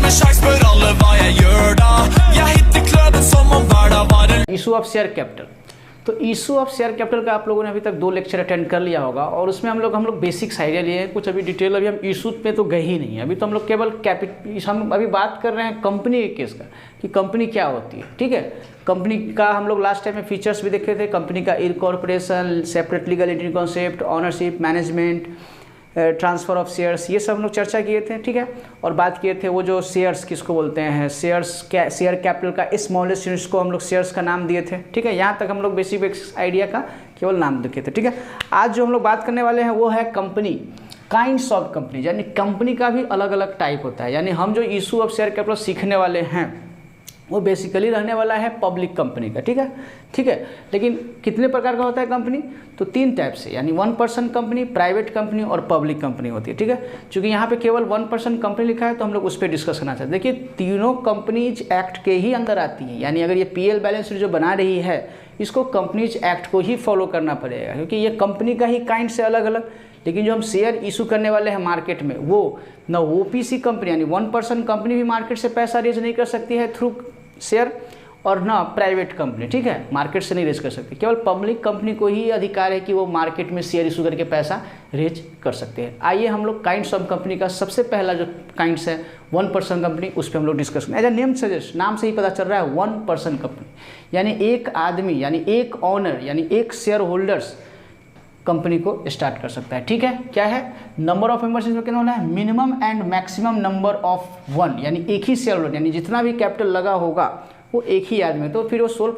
en sjans for alle hva jeg gjør da. Jeg hitter kløden som om hverdag var en issue of share capital. तो issue of share capital का आप लोगों ने अभी तक 2 lecture attend कर लिया होगा और उसमें हम लोग बेसिक्स आइडिया लिए हैं, कुछ अभी डिटेल अभी हम इशू पे तो गए ही नहीं है। अभी तो हम लोग केवल हम अभी बात कर रहे हैं कंपनी के केस का कि कंपनी क्या होती है। ठीक है, कंपनी का हम लोग लास्ट टाइम में फीचर्स भी देखे थे, कंपनी का incorporation, separate legal entity concept, ownership, management, transfer of shares, ये सब हम लोग चर्चा किए थे। ठीक है, और बात किए थे वो जो शेयर्स किसको बोलते हैं, शेयर कैपिटल का स्मॉलेस्ट यूनिट्स को हम लोग शेयर्स का नाम दिए थे। ठीक है, यहाँ तक हम लोग बेसिक आइडिया का केवल नाम देखे थे। ठीक है, आज जो हम लोग बात करने वाले हैं वो है कंपनी, काइंड्स ऑफ कंपनी, यानी कंपनी का भी अलग अलग टाइप होता है। यानी हम जो इशू ऑफ शेयर कैपिटल सीखने वाले हैं वो बेसिकली रहने वाला है पब्लिक कंपनी का। ठीक है, ठीक है, लेकिन कितने प्रकार का होता है कंपनी, तो 3 टाइप से, यानी 1 पर्सन कंपनी, प्राइवेट कंपनी और पब्लिक कंपनी होती है। ठीक है, क्योंकि यहाँ पे केवल 1 पर्सन कंपनी लिखा है तो हम लोग उस पर डिस्कस करना चाहते हैं। देखिए, तीनों कंपनीज एक्ट के ही अंदर आती हैं, यानी अगर ये PL बैलेंस शीट जो बना रही है इसको कंपनीज एक्ट को ही फॉलो करना पड़ेगा, क्योंकि ये कंपनी का ही काइंड से अलग अलग। लेकिन जो हम शेयर इशू करने वाले हैं मार्केट में, वो न OPC कंपनी यानी 1 पर्सन कंपनी भी मार्केट से पैसा रेज नहीं कर सकती है थ्रू शेयर, और ना प्राइवेट कंपनी, ठीक है, मार्केट से नहीं रेज कर सकती। केवल पब्लिक कंपनी को ही अधिकार है कि वो मार्केट में शेयर इशू करके पैसा रेज कर सकते हैं। आइए हम लोग काइंड्स ऑफ कंपनी का सबसे पहला जो काइंड्स है 1 पर्सन कंपनी, उस पर हम लोग डिस्कस करें। एज अ नेम सजेस्ट, नाम से ही पता चल रहा है 1 पर्सन कंपनी, यानी एक आदमी, यानी एक ऑनर, यानी एक शेयर होल्डर्स कंपनी को स्टार्ट कर सकता है। ठीक है, क्या है, नंबर ऑफ मेंबर्स इसमें कितना होना है, minimum and maximum number of 1, यानी एक ही शेयर होल्डर, यानी जितना भी कैपिटल लगा होगा वो एक ही आदमी। तो फिर वो सोल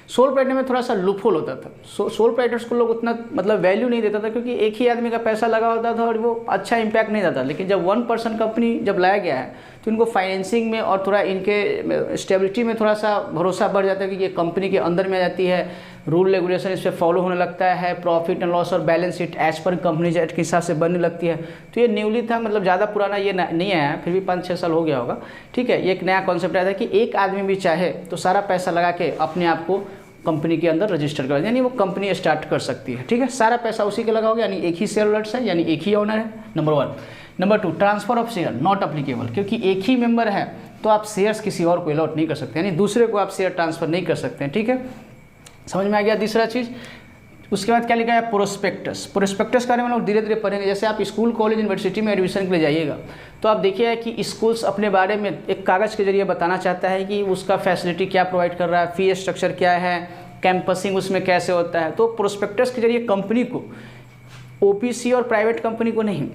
प्रोप्राइटर में थोड़ा सा लूपहोल होता था। सोल प्रोप्राइटर्स को लोग उतना मतलब वैल्यू नहीं देता था, क्योंकि एक ही आदमी का पैसा लगा होता था और वो अच्छा इंपैक्ट नहीं देता। लेकिन जब 1 पर्सन कंपनी जब लाया गया है तो इनको फाइनेंसिंग में और थोड़ा इनके स्टेबिलिटी में थोड़ा सा भरोसा बढ़ जाता है कि ये कंपनी के अंदर में आ जाती है, रूल रेगुलेशन इस पर फॉलो होने लगता है, प्रॉफिट एंड लॉस और balance sheet as per companies act के हिसाब से बनने लगती है। तो ये न्यूली था, मतलब ज़्यादा पुराना ये नहीं आया है, फिर भी 5-6 साल हो गया होगा। ठीक है, ये एक नया कॉन्सेप्ट आया था कि एक आदमी भी चाहे तो सारा पैसा लगा के अपने आप को कंपनी के अंदर रजिस्टर कर, यानी वो कंपनी स्टार्ट कर सकती है। ठीक है, सारा पैसा उसी के लगा होगा, यानी एक ही शेयर होल्डर्स है, यानी एक ही ओनर है, number 1। Number 2, transfer of share not applicable, क्योंकि एक ही मेंबर है तो आप शेयर्स किसी और को अलॉट नहीं कर सकते, यानी दूसरे को आप शेयर ट्रांसफर नहीं कर सकते हैं। ठीक है, समझ में आ गया। तीसरा चीज़, उसके बाद क्या लिखा है, प्रोस्पेक्टस। प्रोस्पेक्टस के बारे में लोग धीरे धीरे पढ़ेंगे। जैसे आप स्कूल, कॉलेज, यूनिवर्सिटी में एडमिशन के लिए जाइएगा तो आप देखिए कि स्कूल्स अपने बारे में एक कागज़ के जरिए बताना चाहता है कि उसका फैसिलिटी क्या प्रोवाइड कर रहा है, फी स्ट्रक्चर क्या है, कैंपसिंग उसमें कैसे होता है। तो प्रोस्पेक्टस के जरिए कंपनी को, OPC और प्राइवेट कंपनी को नहीं,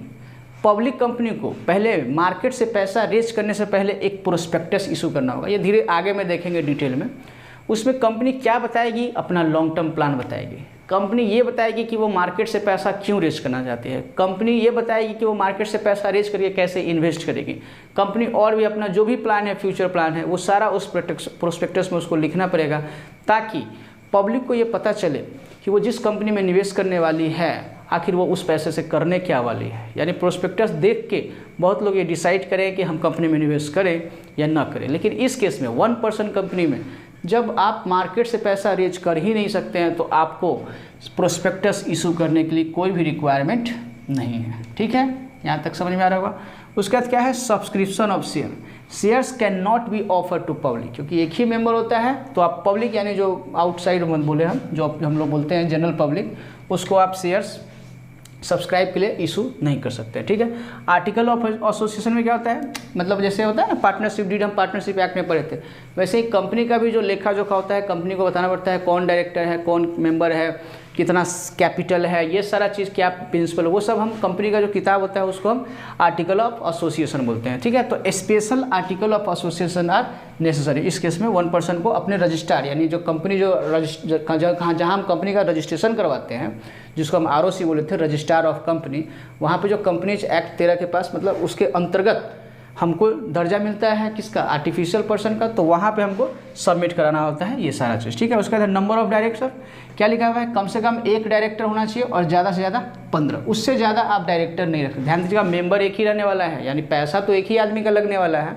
पब्लिक कंपनी को पहले मार्केट से पैसा रेज करने से पहले एक प्रोस्पेक्टस इशू करना होगा। ये धीरे आगे में देखेंगे डिटेल में। उसमें कंपनी क्या बताएगी, अपना लॉन्ग टर्म प्लान बताएगी। कंपनी ये बताएगी कि वो मार्केट से पैसा क्यों रेज करना चाहती है। कंपनी ये बताएगी कि वो मार्केट से पैसा रेज करके कैसे इन्वेस्ट करेगी। कंपनी और भी अपना जो भी प्लान है, फ्यूचर प्लान है, वो सारा उस प्रोस्पेक्टस में उसको लिखना पड़ेगा, ताकि पब्लिक को ये पता चले कि वो जिस कंपनी में निवेश करने वाली है आखिर वो उस पैसे से करने क्या वाली है। यानी प्रोस्पेक्टस देख के बहुत लोग ये डिसाइड करें कि हम कंपनी में निवेश करें या ना करें। लेकिन इस केस में 1 पर्सन कंपनी में जब आप मार्केट से पैसा रेज कर ही नहीं सकते हैं तो आपको प्रोस्पेक्टस इशू करने के लिए कोई भी रिक्वायरमेंट नहीं है। ठीक है, यहाँ तक समझ में आ रहा होगा। उसके बाद क्या है, subscription of share. Shares can not be offer to public, क्योंकि एक ही मेंबर होता है तो आप पब्लिक, यानी जो आउटसाइड बोले हम, जो हम लोग बोलते हैं जनरल पब्लिक, उसको आप शेयर्स सब्सक्राइब के लिए इशू नहीं कर सकते। ठीक है, आर्टिकल ऑफ एसोसिएशन में क्या होता है, मतलब जैसे होता है ना पार्टनरशिप डीड, हम पार्टनरशिप एक्ट में पढ़े थे, वैसे ही कंपनी का भी जो लेखा जोखा होता है, कंपनी को बताना पड़ता है कौन डायरेक्टर है, कौन मेंबर है, कितना कैपिटल है, ये सारा चीज़ क्या प्रिंसिपल, वो सब हम कंपनी का जो किताब होता है उसको हम आर्टिकल ऑफ एसोसिएशन बोलते हैं। ठीक है, तो special article of association are necessary. इस केस में 1 पर्सन को अपने रजिस्ट्रार, यानी जो कंपनी जहाँ हम कंपनी का रजिस्ट्रेशन करवाते हैं, जिसको हम ROC बोले थे, रजिस्ट्रार ऑफ कंपनी, वहाँ पे जो कंपनीज एक्ट 13 के पास, मतलब उसके अंतर्गत हमको दर्जा मिलता है किसका, आर्टिफिशियल पर्सन का, तो वहाँ पे हमको सबमिट कराना होता है ये सारा चीज़। ठीक है, उसके बाद नंबर ऑफ डायरेक्टर क्या लिखा हुआ है, कम से कम 1 डायरेक्टर होना चाहिए और ज़्यादा से ज़्यादा 15, उससे ज़्यादा आप डायरेक्टर नहीं रखें। ध्यान दीजिएगा, मेंबर एक ही रहने वाला है, यानी पैसा तो एक ही आदमी का लगने वाला है।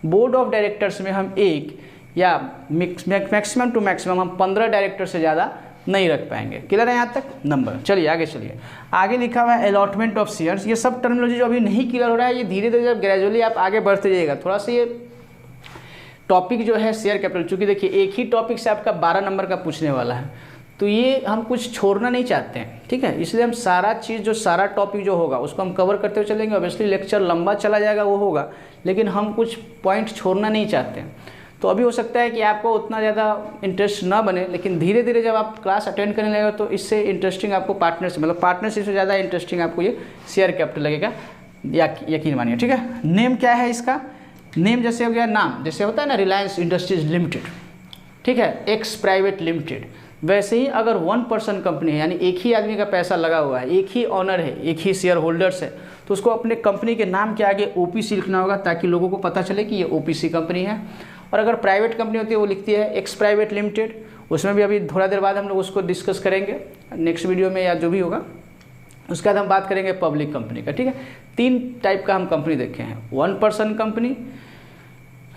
बोर्ड ऑफ डायरेक्टर्स में हम 1 या मैक्सिमम टू मैक्सिमम हम 15 डायरेक्टर से ज़्यादा नहीं रख पाएंगे। क्लियर है यहाँ तक नंबर। चलिए आगे चलिए, आगे लिखा हुआ है अलॉटमेंट ऑफ शेयर्स। ये सब टर्मिनोलॉजी जो अभी नहीं क्लियर हो रहा है, ये धीरे धीरे जब ग्रेजुअली आप आगे बढ़ते जाइएगा, थोड़ा सा ये टॉपिक जो है शेयर कैपिटल, चूँकि देखिए एक ही टॉपिक से आपका 12 नंबर का पूछने वाला है, तो ये हम कुछ छोड़ना नहीं चाहते हैं, ठीक है। इसलिए हम सारा चीज़ जो सारा टॉपिक जो होगा उसको हम कवर करते हुए चलेंगे। ऑब्वियसली लेक्चर लंबा चला जाएगा वो होगा, लेकिन हम कुछ पॉइंट छोड़ना नहीं चाहते हैं। तो अभी हो सकता है कि आपको उतना ज़्यादा इंटरेस्ट ना बने, लेकिन धीरे धीरे जब आप क्लास अटेंड करने लगेगा तो इससे इंटरेस्टिंग आपको पार्टनरशिप, मतलब पार्टनरशिप से ज़्यादा इंटरेस्टिंग आपको ये शेयर कैपिटल लगेगा, यकीन मानिए, ठीक है। नेम क्या है इसका, नेम जैसे हो गया नाम, जैसे होता है ना रिलायंस इंडस्ट्रीज लिमिटेड, ठीक है, एक्स प्राइवेट लिमिटेड, वैसे ही अगर 1 पर्सन कंपनी है, यानी एक ही आदमी का पैसा लगा हुआ है, एक ही ऑनर है, एक ही शेयर होल्डर्स है, तो उसको अपने कंपनी के नाम के आगे ओपीसी लिखना होगा ताकि लोगों को पता चले कि ये ओपीसी कंपनी है। और अगर प्राइवेट कंपनी होती है वो लिखती है एक्स प्राइवेट लिमिटेड, उसमें भी अभी थोड़ा देर बाद हम लोग उसको डिस्कस करेंगे नेक्स्ट वीडियो में या जो भी होगा। उसके बाद हम बात करेंगे पब्लिक कंपनी का, ठीक है। 3 टाइप का हम कंपनी देखे हैं, 1 पर्सन कंपनी,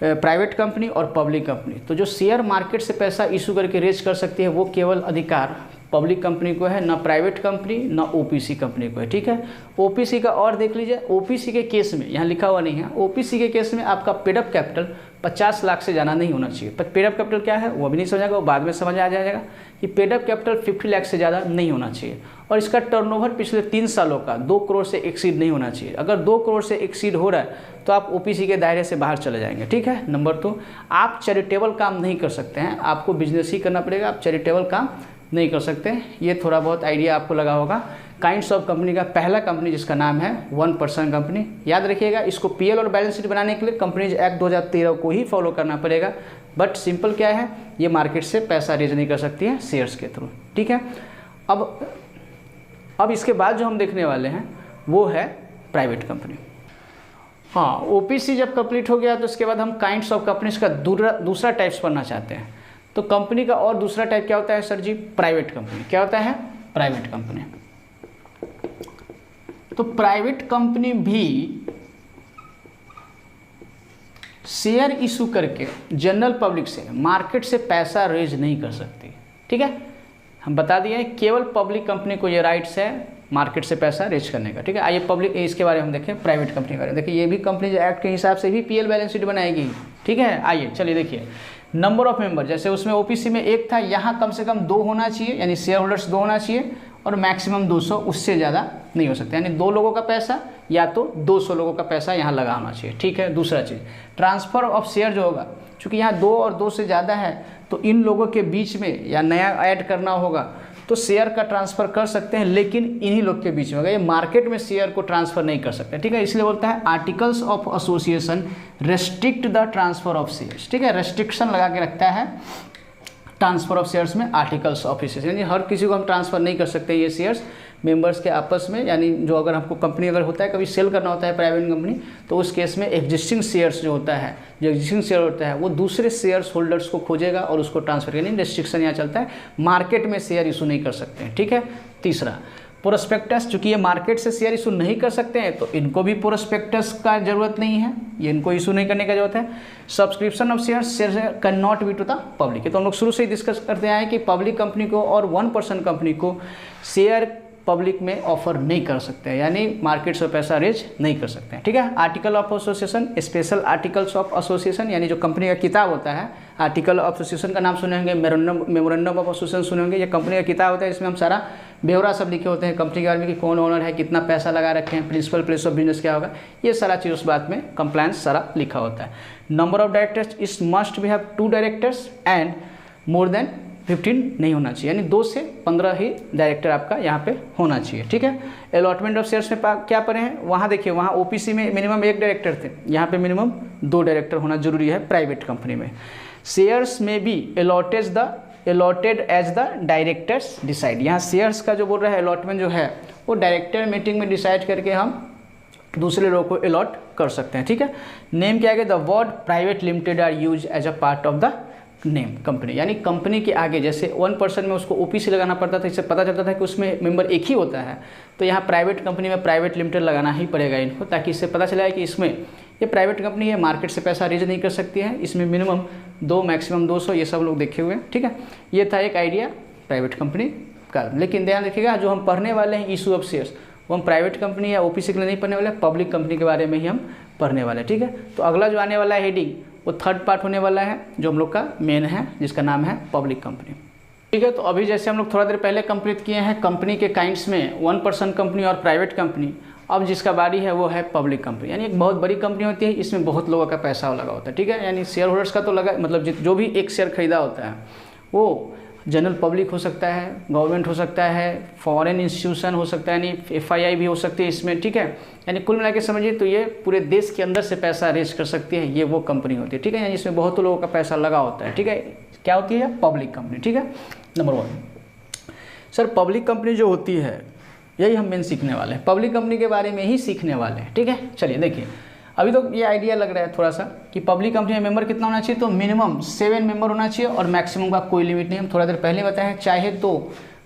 प्राइवेट कंपनी और पब्लिक कंपनी। तो जो शेयर मार्केट से पैसा इशू करके रेज कर सकती है वो केवल अधिकार पब्लिक कंपनी को है, ना प्राइवेट कंपनी ना ओपीसी कंपनी को है, ठीक है। ओपीसी का और देख लीजिए, ओपीसी के केस में यहाँ लिखा हुआ नहीं है, ओपीसी के केस में आपका पेडअप कैपिटल 50 लाख से ज़्यादा नहीं होना चाहिए। पर पेडअप कैपिटल क्या है वो भी नहीं समझेगा, वो बाद में समझ आ जाएगा कि पेडअप कैपिटल 50 लाख से ज़्यादा नहीं होना चाहिए। और इसका टर्नओवर पिछले 3 सालों का 2 करोड़ से एक्सीड नहीं होना चाहिए। अगर 2 करोड़ से एक्सीड हो रहा है तो आप ओपीसी के दायरे से बाहर चले जाएंगे, ठीक है। नंबर 2, आप चैरिटेबल काम नहीं कर सकते हैं, आपको बिजनेस ही करना पड़ेगा, आप चैरिटेबल काम नहीं कर सकते। ये थोड़ा बहुत आइडिया आपको लगा होगा। काइंड्स ऑफ कंपनी का पहला कंपनी जिसका नाम है 1 पर्सन कंपनी, याद रखिएगा इसको पीएल और बैलेंस शीट बनाने के लिए कंपनीज एक्ट 2013 को ही फॉलो करना पड़ेगा। बट सिंपल क्या है, ये मार्केट से पैसा रेज नहीं कर सकती है शेयर्स के थ्रू, ठीक है। अब इसके बाद जो हम देखने वाले हैं वो है प्राइवेट कंपनी। हाँ, ओपीसी जब कंप्लीट हो गया तो इसके बाद हम काइंड्स ऑफ कंपनीज का दूसरा टाइप्स पढ़ना चाहते हैं। तो कंपनी का और दूसरा टाइप क्या होता है सर जी, प्राइवेट कंपनी। क्या होता है, प्राइवेट कंपनी। तो प्राइवेट कंपनी भी शेयर इशू करके जनरल पब्लिक से, मार्केट से पैसा रेज नहीं कर सकती, ठीक है। हम बता दिए केवल पब्लिक कंपनी को ये राइट्स है मार्केट से पैसा रेज करने का, ठीक है। आइए पब्लिक इसके बारे में हम देखें, प्राइवेट कंपनी के बारे में देखिए। ये भी कंपनी एक्ट के हिसाब से भी पीएल बैलेंस शीट बनाएगी, ठीक है। आइए चलिए देखिए, नंबर ऑफ मेंबर, जैसे उसमें ओपीसी में 1 था, यहाँ कम से कम 2 होना चाहिए, यानी शेयर होल्डर्स 2 होना चाहिए, और मैक्सिमम 200, उससे ज़्यादा नहीं हो सकता, यानी 2 लोगों का पैसा या तो 200 लोगों का पैसा यहाँ लगा होना चाहिए, ठीक है। दूसरा चीज़, ट्रांसफ़र ऑफ शेयर जो होगा, चूँकि यहाँ 2 और 2 से ज़्यादा है तो इन लोगों के बीच में या नया ऐड करना होगा तो शेयर का ट्रांसफ़र कर सकते हैं, लेकिन इन्हीं लोग के बीच में होगा, ये मार्केट में शेयर को ट्रांसफ़र नहीं कर सकते, ठीक है। इसलिए बोलता है articles of association restrict the transfer of shares, ठीक है। रेस्ट्रिक्शन लगा के रखता है ट्रांसफ़र ऑफ शेयर्स में आर्टिकल्स ऑफ एसोसिएशन, यानी हर किसी को हम ट्रांसफ़र नहीं कर सकते ये शेयर्स मेंबर्स के आपस में। यानी जो अगर हमको कंपनी अगर होता है कभी सेल करना होता है प्राइवेट कंपनी, तो उस केस में एग्जिस्टिंग शेयर्स जो होता है, जो एग्जिस्टिंग शेयर होता है वो दूसरे शेयर्स होल्डर्स को खोजेगा और उसको ट्रांसफर, यानी रेस्ट्रिक्शन यहाँ चलता है, मार्केट में शेयर इशू नहीं कर सकते हैं, ठीक है। तीसरा, प्रोस्पेक्टस, चूँकि ये मार्केट से शेयर इशू नहीं कर सकते हैं तो इनको भी प्रोस्पेक्टस का जरूरत नहीं है, ये इनको इशू नहीं करने का जरूरत है। Subscription of share can not be to the public, तो हम लोग शुरू से ही डिस्कस करते आए कि पब्लिक कंपनी को और 1 पर्सन कंपनी को शेयर पब्लिक में ऑफर नहीं कर सकते हैं, यानी मार्केट से पैसा रेज नहीं कर सकते हैं, ठीक है। Article of association, special articles of association, यानी जो कंपनी का किताब होता है, आर्टिकल ऑफ एसोसिएशन का नाम सुने होंगे, मेमोरेंडम ऑफ एसोसिएशन सुने होंगे। ये कंपनी का किताब होता है, इसमें हम सारा ब्यौरा सब लिखे होते हैं कंपनी के बारे में कि कौन ओनर है, कितना पैसा लगा रखे हैं, प्रिंसिपल प्लेस ऑफ बिजनेस क्या होगा, ये सारा चीज़ उस बात में कंप्लायंस सारा लिखा होता है। नंबर ऑफ डायरेक्टर्स, इस must we have 2 directors and more than 15 नहीं होना चाहिए, यानी 2 से 15 ही डायरेक्टर आपका यहाँ पे होना चाहिए, ठीक है। अलॉटमेंट ऑफ शेयर्स में क्या पढ़े हैं, वहाँ देखिए, वहाँ ओपीसी में मिनिमम 1 डायरेक्टर थे, यहाँ पे मिनिमम 2 डायरेक्टर होना जरूरी है प्राइवेट कंपनी में। Shares may be allotted as the directors decide, यहाँ शेयर्स का जो बोल रहा है अलॉटमेंट जो है वो डायरेक्टर मीटिंग में डिसाइड करके हम दूसरे लोगों को अलॉट कर सकते हैं, ठीक है। नेम क्या है, the word private limited are use as a part of the name company, यानी कंपनी के आगे जैसे 1 पर्सन में उसको ओपीसी लगाना पड़ता था, इससे पता चलता था कि उसमें मेंबर एक ही होता है, तो यहाँ प्राइवेट कंपनी में प्राइवेट लिमिटेड लगाना ही पड़ेगा इनको, ताकि इससे पता चला है कि इसमें ये प्राइवेट कंपनी है, मार्केट से पैसा रेज नहीं कर सकती है, इसमें मिनिमम 2 मैक्सिमम 200, ये सब लोग देखे हुए हैं, ठीक है। ये था एक आइडिया प्राइवेट कंपनी का। लेकिन ध्यान रखिएगा जो हम पढ़ने वाले हैं इशू ऑफ शेयर्स वो हम प्राइवेट कंपनी या ओपीसी के लिए नहीं पढ़ने वाले, पब्लिक कंपनी के बारे में ही हम पढ़ने वाले हैं, ठीक है। तो अगला जो आने वाला है हेडिंग वो थर्ड पार्ट होने वाला है जो हम लोग का मेन है, जिसका नाम है पब्लिक कंपनी, ठीक है। तो अभी जैसे हम लोग थोड़ा देर पहले कंप्लीट किए हैं कंपनी के काइंड्स में 1% कंपनी और प्राइवेट कंपनी, अब जिसका बारी है वो है पब्लिक कंपनी, यानी एक बहुत बड़ी कंपनी होती है, इसमें बहुत लोगों का पैसा लगा होता है, ठीक है। यानी शेयर होल्डर्स का तो लगा, मतलब जो भी एक शेयर खरीदा होता है वो जनरल पब्लिक हो सकता है, गवर्नमेंट हो सकता है, फॉरेन इंस्टीट्यूशन हो सकता है, यानी FII भी हो सकती है इसमें, ठीक है। यानी कुल मिला के समझिए तो ये पूरे देश के अंदर से पैसा रेज कर सकती है, ये वो कंपनी होती है, ठीक है। यानी इसमें बहुत लोगों का पैसा लगा होता है, ठीक है। क्या होती है? पब्लिक कंपनी, ठीक है। नंबर 1 सर पब्लिक कंपनी जो होती है यही हम मेन सीखने वाले हैं, पब्लिक कंपनी के बारे में ही सीखने वाले हैं, ठीक है। चलिए देखिए अभी तो ये आइडिया लग रहा है थोड़ा सा कि पब्लिक कंपनी में मेंबर कितना होना चाहिए, तो मिनिमम 7 मेंबर होना चाहिए और मैक्सिमम का कोई लिमिट नहीं। हम थोड़ा देर पहले बताएं चाहे तो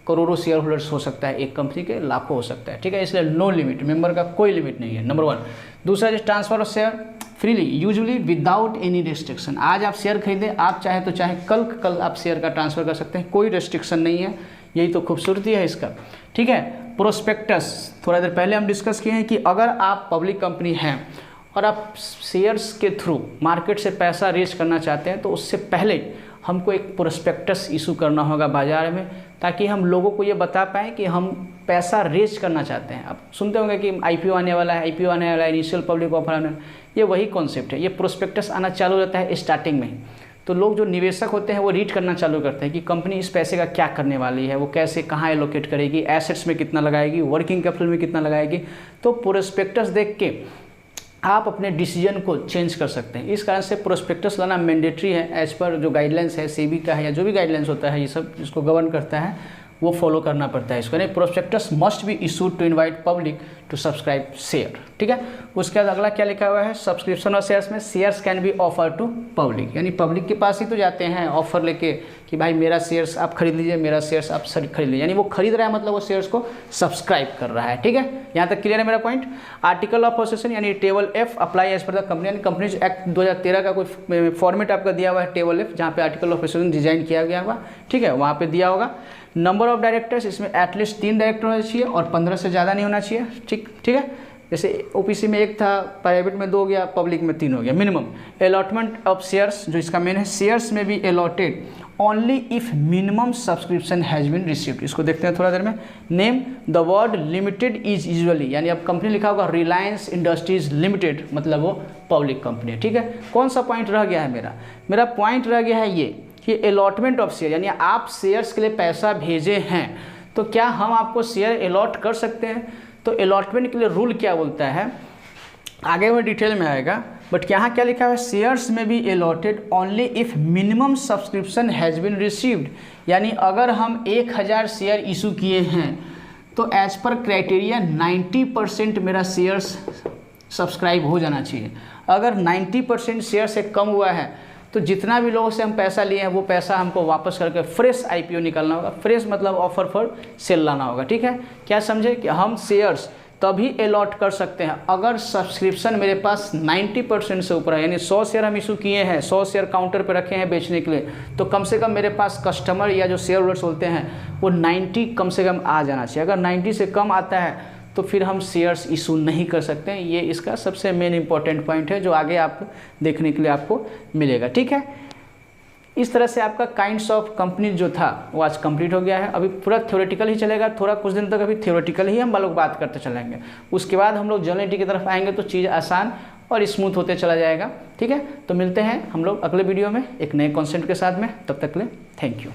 करोड़ों शेयर होल्डर्स हो सकता है एक कंपनी के, लाखों हो सकता है, ठीक है। इसलिए नो लिमिट, मेंबर का कोई लिमिट नहीं है, नंबर 1। दूसरा जो transfer of share freely usually without any restriction, आज आप शेयर खरीदें, आप चाहे तो चाहे कल आप शेयर का ट्रांसफर कर सकते हैं, कोई रेस्ट्रिक्शन नहीं है, यही तो खूबसूरती है इसका, ठीक है। प्रोस्पेक्टस थोड़ा देर पहले हम डिस्कस किए हैं कि अगर आप पब्लिक कंपनी हैं और आप शेयर्स के थ्रू मार्केट से पैसा रेज करना चाहते हैं तो उससे पहले हमको एक प्रोस्पेक्टस इशू करना होगा बाज़ार में, ताकि हम लोगों को ये बता पाएँ कि हम पैसा रेज करना चाहते हैं। आप सुनते होंगे कि IPO आने वाला है, IPO आने वाला है, इनिशियल पब्लिक ऑफर आने वाला है, ये वही कॉन्सेप्ट है। ये प्रोस्पेक्टस आना चालू रहता है स्टार्टिंग में ही, तो लोग जो निवेशक होते हैं वो रीड करना चालू करते हैं कि कंपनी इस पैसे का क्या करने वाली है, वो कैसे कहाँ एलोकेट करेगी, एसेट्स में कितना लगाएगी, वर्किंग कैपिटल में कितना लगाएगी। तो प्रोस्पेक्टस देख के आप अपने डिसीजन को चेंज कर सकते हैं। इस कारण से प्रोस्पेक्टस लाना मैंडेटरी है, एज पर जो गाइडलाइंस है सेबी का है या जो भी गाइडलाइंस होता है, ये सब जिसको गवर्न करता है वो फॉलो करना पड़ता है इसको। नहीं, prospectus must be issued to invite public to subscribe share, ठीक है। उसके बाद अगला क्या लिखा हुआ है, सब्सक्रिप्शन ऑफ शेयर्स में shares can be offer to public, यानी पब्लिक के पास ही तो जाते हैं ऑफर लेके कि भाई मेरा शेयर्स आप खरीद लीजिए, मेरा शेयर्स आप खरीद लीजिए, यानी वो खरीद रहा है मतलब वो शेयर्स को सब्सक्राइब कर रहा है, ठीक है। यहाँ तक क्लियर है मेरा पॉइंट। आर्टिकल ऑफ एसोसिएशन यानी table F apply as per the company, यानी कंपनीज एक्ट 2013 का कोई फॉर्मेट आपका दिया हुआ है टेबल F, जहाँ पे आर्टिकल ऑफ एसोसिएशन डिजाइन किया गया होगा, ठीक है, वहाँ पे दिया होगा। नंबर ऑफ डायरेक्टर्स, इसमें एटलीस्ट 3 डायरेक्टर होना चाहिए और 15 से ज़्यादा नहीं होना चाहिए, ठीक है। जैसे ओपीसी में 1 था, प्राइवेट में 2 हो गया, पब्लिक में 3 हो गया। मिनिमम अलॉटमेंट ऑफ शेयर्स, जो इसका मेन है, shares may be allotted only if minimum subscription has been received. इसको देखते हैं थोड़ा देर में। Name the word limited is usually, यानी अब कंपनी लिखा होगा रिलायंस इंडस्ट्रीज लिमिटेड, मतलब वो पब्लिक कंपनी है, ठीक है। कौन सा पॉइंट रह गया है मेरा पॉइंट रह गया है ये कि अलॉटमेंट ऑफ शेयर, यानी आप शेयर्स के लिए पैसा भेजे हैं तो क्या हम आपको शेयर अलॉट कर सकते हैं। तो अलॉटमेंट के लिए रूल क्या बोलता है आगे में डिटेल में आएगा, बट यहाँ क्या लिखा है, shares may be allotted only if minimum subscription has been received, यानी अगर हम 1000 शेयर इशू किए हैं तो एज पर क्राइटेरिया 90% मेरा शेयर्स सब्सक्राइब हो जाना चाहिए। अगर 90% शेयर से कम हुआ है तो जितना भी लोगों से हम पैसा लिए हैं वो पैसा हमको वापस करके फ्रेश IPO निकालना होगा। फ्रेश मतलब ऑफर फॉर सेल लाना होगा, ठीक है। क्या समझे कि हम शेयर्स तभी अलॉट कर सकते हैं अगर सब्सक्रिप्शन मेरे पास 90% से ऊपर है, यानी 100 शेयर हम इशू किए हैं, 100 शेयर काउंटर पर रखे हैं बेचने के लिए, तो कम से कम मेरे पास कस्टमर या जो शेयर होल्डर्स होते हैं वो 90 कम से कम आ जाना चाहिए। अगर 90 से कम आता है तो फिर हम शेयर्स इशू नहीं कर सकते हैं। ये इसका सबसे मेन इंपॉर्टेंट पॉइंट है जो आगे आप देखने के लिए आपको मिलेगा, ठीक है। इस तरह से आपका काइंड्स ऑफ कंपनी जो था वो आज कंप्लीट हो गया है। अभी पूरा थ्योरेटिकल ही चलेगा, थोड़ा कुछ दिन तक अभी थ्योरेटिकल ही हम लोग बात करते चलेंगे, उसके बाद हम लोग जनरलिटी की तरफ आएंगे तो चीज़ आसान और स्मूथ होते चला जाएगा, ठीक है। तो मिलते हैं हम लोग अगले वीडियो में एक नए कॉन्सेप्ट के साथ में, तब तक के लिए थैंक यू।